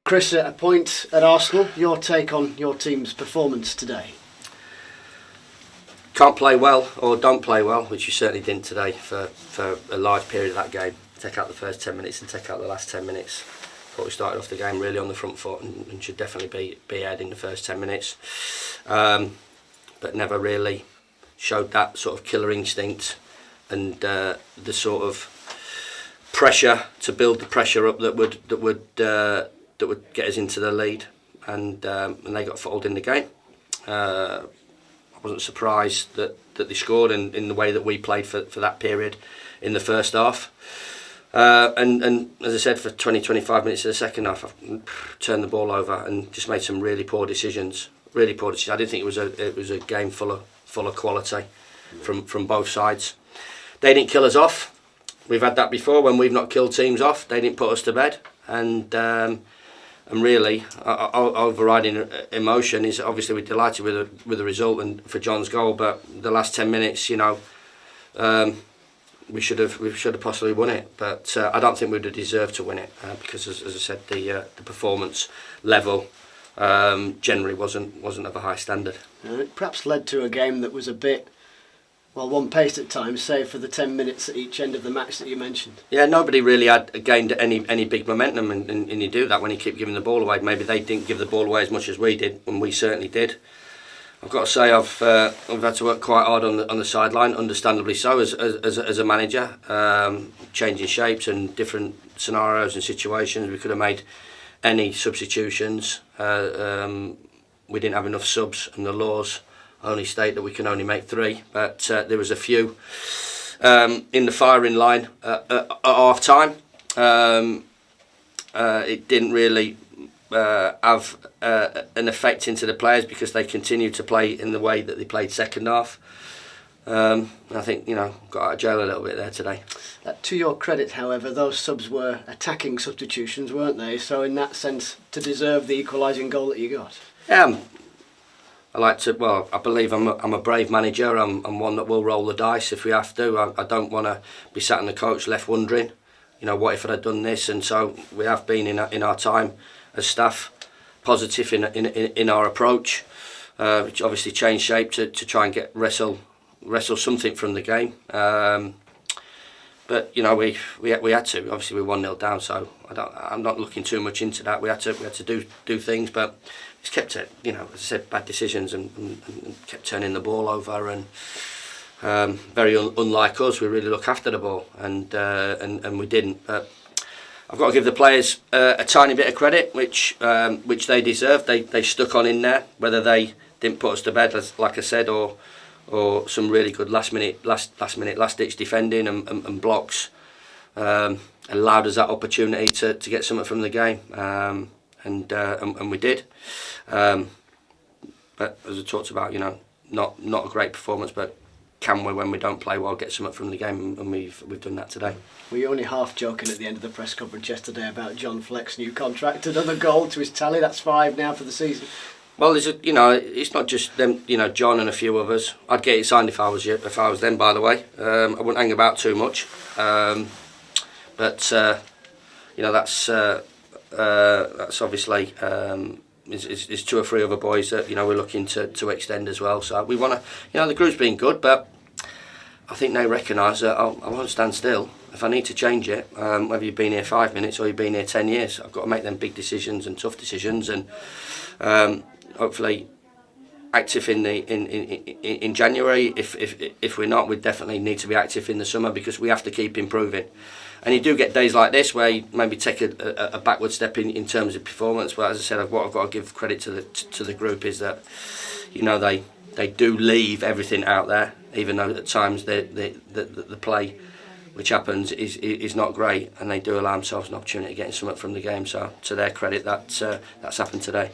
Chris, a point at Arsenal. Your take on your team's performance today? Can't play well or don't play well, which you certainly didn't today for a large period of that game. Take out the first 10 minutes and take out the last 10 minutes. Thought we started off the game really on the front foot and should definitely be ahead in the first 10 minutes. But never really showed that sort of killer instinct and the sort of pressure to build the pressure up that would get us into the lead, and they got fouled in the game. I wasn't surprised that they scored in the way that we played for that period in the first half. And as I said, for 20-25 minutes of the second half, I've turned the ball over and just made some really poor decisions. Really poor decisions. I didn't think it was a game full of quality from both sides. They didn't kill us off. We've had that before when we've not killed teams off. They didn't put us to bed, and really, overriding emotion is obviously we're delighted with the result and for John's goal. But the last 10 minutes, we should have possibly won it. But I don't think we'd have deserved to win it because, as I said, the performance level generally wasn't of a high standard. It perhaps led to a game that was a bit, one-paced at times, save for the 10 minutes at each end of the match that you mentioned. Yeah, nobody really had gained any big momentum, and you do that when you keep giving the ball away. Maybe they didn't give the ball away as much as we did, and we certainly did. I've got to say I've had to work quite hard on the sideline, understandably so, as a manager, changing shapes and different scenarios and situations. We could have made any substitutions. We didn't have enough subs, and the laws only state that we can only make 3, but there was a few in the firing line at half time. It didn't really have an effect into the players because they continued to play in the way that they played second half. I think got out of jail a little bit there today. To your credit, however, those subs were attacking substitutions, weren't they? So in that sense, to deserve the equalising goal that you got. Yeah. I believe I'm a brave manager. I'm one that will roll the dice if we have to. I don't want to be sat on the coach left wondering, what if I'd have done this? And so we have been in our time as staff positive in our approach, which obviously changed shape to try and wrestle something from the game. But we had to. Obviously we're 1-0 down, so I'm not looking too much into that. We had to do things, but it's kept it. As I said, bad decisions and kept turning the ball over, and very unlike us. We really look after the ball, and we didn't. But I've got to give the players a tiny bit of credit, which they deserve. They stuck on in there, whether they didn't put us to bed, like I said, or some really good last ditch defending and blocks allowed us that opportunity to get something from the game, and we did. But as I talked about, not a great performance, but can we, when we don't play well, get something from the game, and we've done that today. Were you only half joking at the end of the press conference yesterday about John Fleck's new contract? Another goal to his tally. That's 5 now for the season. Well, it's not just them. John and a few others. I'd get it signed if I was them. By the way, I wouldn't hang about too much. But that's obviously is 2 or 3 other boys that we're looking to extend as well. So we want to. The group's been good, but I think they recognise that I won't stand still. If I need to change it, whether you've been here 5 minutes or you've been here 10 years, I've got to make them big decisions and tough decisions, and hopefully active in January. If we're not, we definitely need to be active in the summer, because we have to keep improving. And you do get days like this where you maybe take a backward step in terms of performance. But as I said, what I've got to give credit to the group is that they do leave everything out there, even though at times the play which happens is not great, and they do allow themselves an opportunity of getting something from the game. So to their credit, that's happened today.